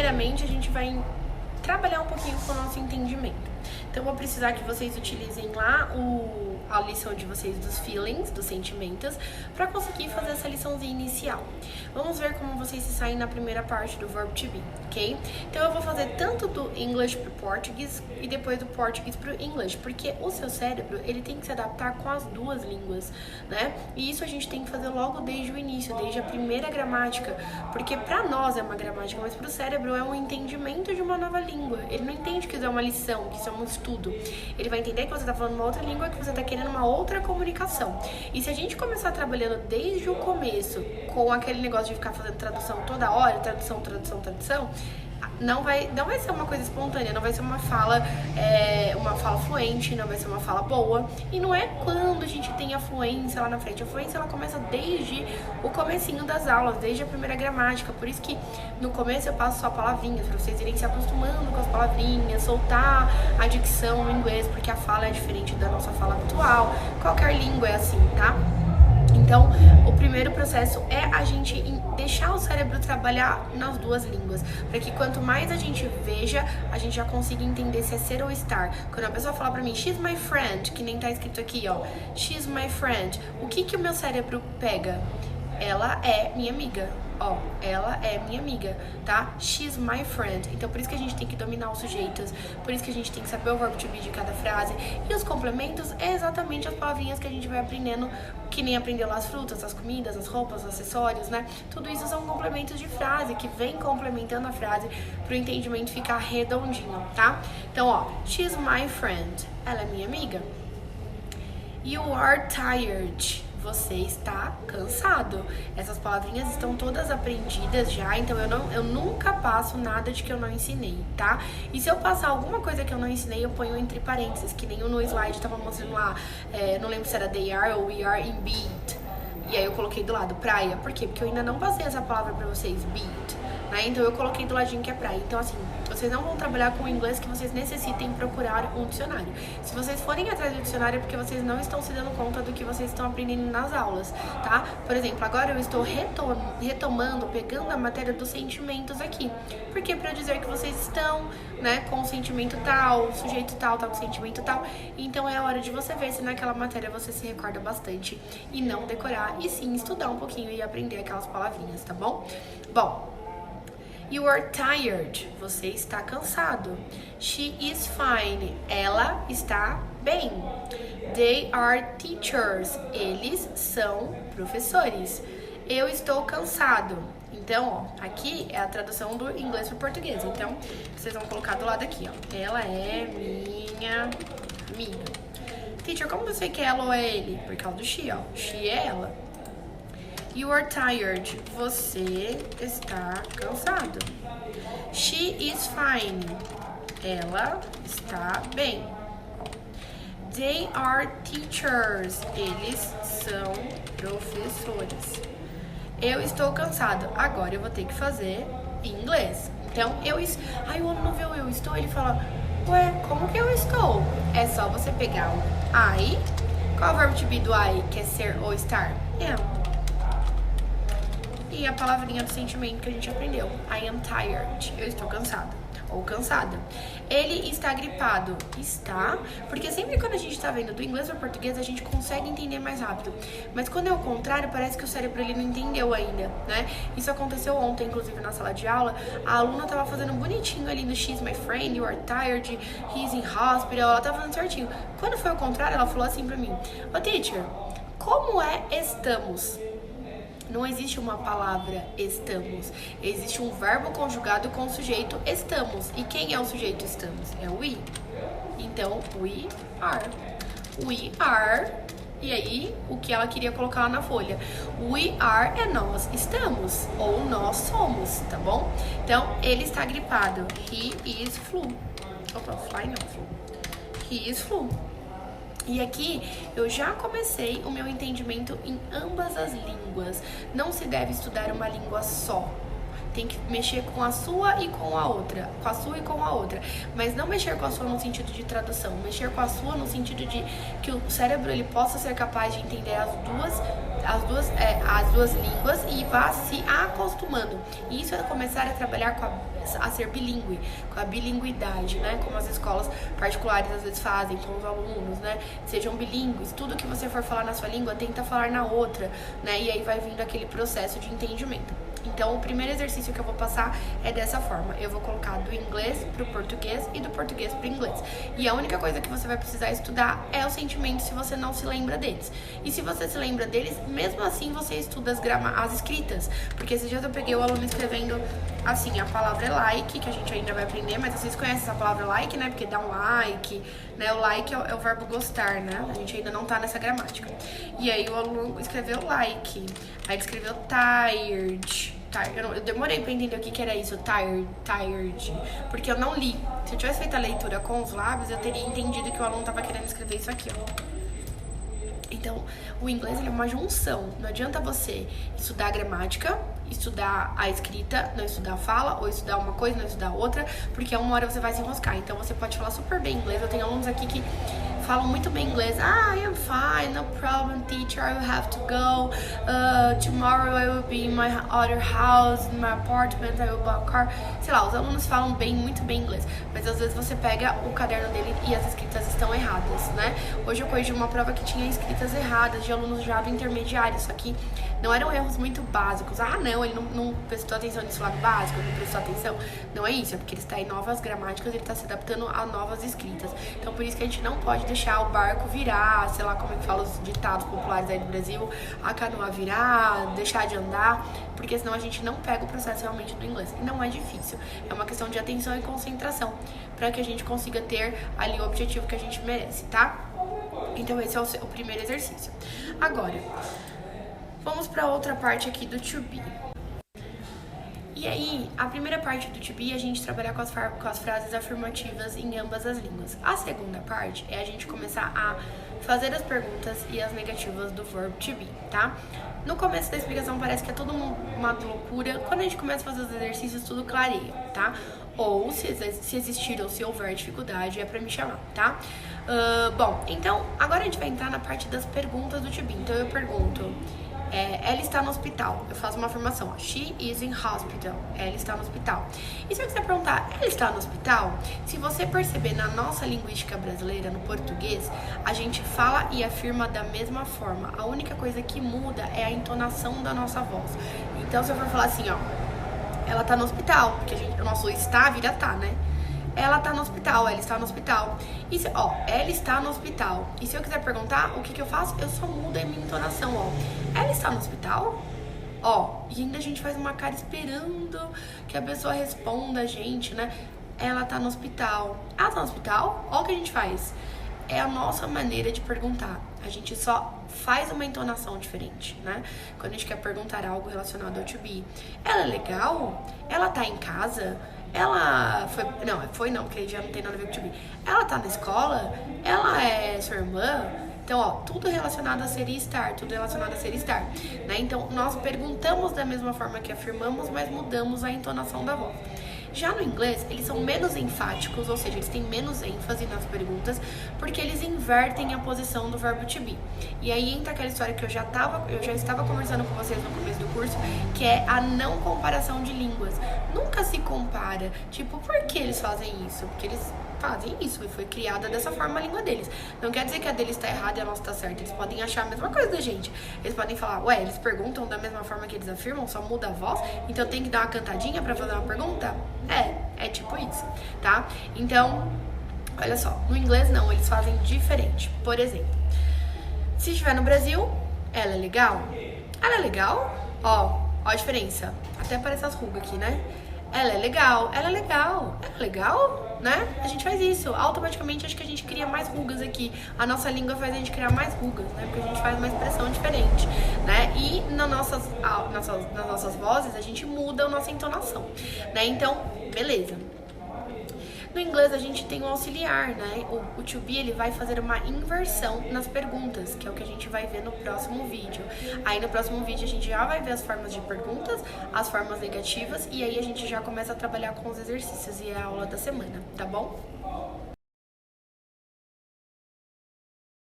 primeiramente a gente vai trabalhar um pouquinho com o nosso entendimento. Então, eu vou precisar que vocês utilizem lá a lição de vocês dos feelings, dos sentimentos, para conseguir fazer essa liçãozinha inicial. Vamos ver como vocês se saem na primeira parte do verb to be, ok? Então, eu vou fazer tanto do English pro português e depois do português pro English, porque o seu cérebro, ele tem que se adaptar com as duas línguas, né? E isso a gente tem que fazer logo desde o início, desde a primeira gramática, porque para nós é uma gramática, mas pro cérebro é um entendimento de uma nova língua. Ele não entende que isso é uma lição, que isso é um estudo. Ele vai entender que você tá falando uma outra língua, que você tá querendo uma outra comunicação. E se a gente começar trabalhando desde o começo com aquele negócio de ficar fazendo tradução toda hora, tradução, não vai ser uma coisa espontânea, não vai ser uma fala fluente, não vai ser uma fala boa. E não é quando a gente tem a fluência lá na frente. A fluência, ela começa desde o comecinho das aulas, desde a primeira gramática. Por isso que no começo eu passo só palavrinhas, pra vocês irem se acostumando com as palavrinhas, soltar a dicção no inglês, porque a fala é diferente da nossa fala habitual. Qualquer língua é assim, tá? Então, o primeiro processo é a gente deixar o cérebro trabalhar nas duas línguas, para que quanto mais a gente veja, a gente já consiga entender se é ser ou estar. Quando a pessoa fala pra mim, she's my friend, que nem tá escrito aqui, ó, she's my friend, o que o meu cérebro pega? Ela é minha amiga. Ó, ela é minha amiga, tá? She's my friend. Então, por isso que a gente tem que dominar os sujeitos, por isso que a gente tem que saber o verbo to be de cada frase. E os complementos é exatamente as palavrinhas que a gente vai aprendendo, que nem aprendeu lá as frutas, as comidas, as roupas, os acessórios, né? Tudo isso são complementos de frase, que vem complementando a frase pro entendimento ficar redondinho, tá? Então, ó, she's my friend. Ela é minha amiga. You are tired. Você está cansado. Essas palavrinhas estão todas aprendidas já, então eu nunca passo nada de que eu não ensinei, tá? E se eu passar alguma coisa que eu não ensinei, eu ponho entre parênteses, que nem no slide tava mostrando lá, não lembro se era they are ou we are in beat. E aí eu coloquei do lado praia. Por quê? Porque eu ainda não passei essa palavra pra vocês, beat, né? Então eu coloquei do ladinho que é praia. Então assim, vocês não vão trabalhar com o inglês que vocês necessitem procurar um dicionário. Se vocês forem atrás do dicionário é porque vocês não estão se dando conta do que vocês estão aprendendo nas aulas, tá? Por exemplo, agora eu estou retomando, pegando a matéria dos sentimentos aqui. Porque pra dizer que vocês estão, né, com o sentimento tal, o sujeito tal, tá com o sentimento tal. Então é a hora de você ver se naquela matéria você se recorda bastante e não decorar, e sim estudar um pouquinho e aprender aquelas palavrinhas, tá bom? Bom, you are tired. Você está cansado. She is fine. Ela está bem. They are teachers. Eles são professores. Eu estou cansado. Então, ó, aqui é a tradução do inglês para o português. Então, vocês vão colocar do lado aqui, ó. Ela é minha amiga. Teacher, como você quer ela ou é ele? Por causa do she, ó. She é ela. You are tired. Você está cansado. She is fine. Ela está bem. They are teachers. Eles são professores. Eu estou cansado. Agora eu vou ter que fazer em inglês. Então, Ai, o homem não vê o eu estou, ele fala, ué, como que eu estou? É só você pegar o I. Qual é o verbo to be do I, que é ser ou estar? Am. E a palavrinha do sentimento que a gente aprendeu. I am tired. Eu estou cansado. Ou cansada. Ele está gripado. Está. Porque sempre quando a gente está vendo do inglês para o português, a gente consegue entender mais rápido. Mas quando é o contrário, parece que o cérebro ele não entendeu ainda, né? Isso aconteceu ontem, inclusive, na sala de aula. A aluna estava fazendo bonitinho ali no she's my friend, you are tired, he's in hospital. Ela estava fazendo certinho. Quando foi o contrário, ela falou assim para mim, ô teacher, como é estamos? Não existe uma palavra estamos, existe um verbo conjugado com o sujeito estamos. E quem é o sujeito estamos? É o we. Então, we are. We are. E aí, o que ela queria colocar lá na folha? We are é nós estamos, ou nós somos, tá bom? Então, ele está gripado. He is flu. Opa, fly não, flu. He is flu. E aqui eu já comecei o meu entendimento em ambas as línguas. Não se deve estudar uma língua só. Tem que mexer com a sua e com a outra. Com a sua e com a outra. Mas não mexer com a sua no sentido de tradução. Mexer com a sua no sentido de que o cérebro ele possa ser capaz de entender as duas as duas línguas e vá se acostumando. E isso é começar a trabalhar a ser bilíngue, com a bilinguidade, né? Como as escolas particulares às vezes fazem com os alunos, né? Sejam bilíngues, tudo que você for falar na sua língua, tenta falar na outra, né? E aí vai vindo aquele processo de entendimento. Então, o primeiro exercício que eu vou passar é dessa forma. Eu vou colocar do inglês pro português e do português pro inglês. E a única coisa que você vai precisar estudar é o sentimento se você não se lembra deles. E se você se lembra deles, mesmo assim você estuda as escritas. Porque esses dias eu peguei o aluno escrevendo assim, a palavra é like, que a gente ainda vai aprender, mas vocês conhecem essa palavra like, né? Porque dá um like, né? O like é o verbo gostar, né? A gente ainda não tá nessa gramática. E aí o aluno escreveu like, aí ele escreveu tired. Eu demorei pra entender o que era isso, tired, porque eu não li. Se eu tivesse feito a leitura com os lábios, eu teria entendido que o aluno tava querendo escrever isso aqui, ó. Então, o inglês ele é uma junção. Não adianta você estudar a gramática, estudar a escrita, não estudar a fala, ou estudar uma coisa, não estudar outra, porque uma hora você vai se enroscar. Então, você pode falar super bem inglês. Eu tenho alunos aqui que falam muito bem inglês. I am fine, no problem, teacher, I will have to go. Tomorrow I will be in my other house, in my apartment, I will buy a car. Sei lá, os alunos falam muito bem inglês, mas às vezes você pega o caderno dele e as escritas estão erradas, né? Hoje eu corrigi uma prova que tinha escritas erradas de alunos já do intermediário, só que não eram erros muito básicos. Ah, não, ele não prestou atenção nesse lado básico, não prestou atenção. Não é isso, é porque ele está em novas gramáticas, ele está se adaptando a novas escritas. Então, por isso que a gente não pode deixar o barco virar, sei lá como é que fala os ditados populares aí do Brasil, a canoa virar, deixar de andar, porque senão a gente não pega o processo realmente do inglês. E não é difícil, é uma questão de atenção e concentração, para que a gente consiga ter ali o objetivo que a gente merece, tá? Então, esse é o primeiro exercício. Agora, vamos para outra parte aqui do to be. E aí, a primeira parte do to be é a gente trabalhar com as frases afirmativas em ambas as línguas. A segunda parte é a gente começar a fazer as perguntas e as negativas do verbo to be, tá? No começo da explicação parece que é tudo uma loucura. Quando a gente começa a fazer os exercícios, tudo clareia, tá? Ou se existir ou se houver dificuldade, é pra me chamar, tá? Bom, então, agora a gente vai entrar na parte das perguntas do to be. Então eu pergunto... ela está no hospital. Eu faço uma afirmação, ó. She is in hospital. Ela está no hospital. E se eu quiser perguntar, ela está no hospital? Se você perceber na nossa linguística brasileira, no português, a gente fala e afirma da mesma forma. A única coisa que muda é a entonação da nossa voz. Então, se eu for falar assim, ó, ela está no hospital, porque o nosso está vira tá, né? Ela tá no hospital, ela está no hospital. E se, ó, ela está no hospital. E se eu quiser perguntar, o que eu faço? Eu só mudo a minha entonação, ó. Ela está no hospital? Ó, e ainda a gente faz uma cara esperando que a pessoa responda a gente, né? Ela tá no hospital. Ela tá no hospital? Ó o que a gente faz. É a nossa maneira de perguntar. A gente só faz uma entonação diferente, né? Quando a gente quer perguntar algo relacionado ao to be. Ela é legal? Ela tá em casa? Ela foi... Não, porque já não tem nada a ver com to be. Ela tá na escola? Ela é sua irmã? Então, ó, tudo relacionado a ser e estar, tudo relacionado a ser e estar, né? Então, nós perguntamos da mesma forma que afirmamos, mas mudamos a entonação da voz. Já no inglês, eles são menos enfáticos, ou seja, eles têm menos ênfase nas perguntas, porque eles invertem a posição do verbo to be. E aí entra aquela história que eu já estava conversando com vocês no começo do curso, que é a não comparação de línguas. Nunca se compara, tipo, por que eles fazem isso? Porque eles fazem isso e foi criada dessa forma a língua deles. Não quer dizer que a deles está errada e a nossa está certa. Eles podem achar a mesma coisa da gente. Eles podem falar, ué, eles perguntam da mesma forma que eles afirmam, só muda a voz, então tem que dar uma cantadinha pra fazer uma pergunta? É tipo isso, tá? Então, olha só, no inglês não, eles fazem diferente. Por exemplo, se estiver no Brasil, ela é legal? Ela é legal? Ó a diferença. Até aparece as rugas aqui, né? Ela é legal, ela é legal, ela é legal, né? A gente faz isso, automaticamente acho que a gente cria mais rugas aqui. A nossa língua faz a gente criar mais rugas, né? Porque a gente faz uma expressão diferente, né? E nas nossas vozes a gente muda a nossa entonação, né? Então, beleza. No inglês a gente tem o auxiliar, né? O to be, ele vai fazer uma inversão nas perguntas, que é o que a gente vai ver no próximo vídeo. Aí no próximo vídeo a gente já vai ver as formas de perguntas, as formas negativas, e aí a gente já começa a trabalhar com os exercícios e a aula da semana, tá bom?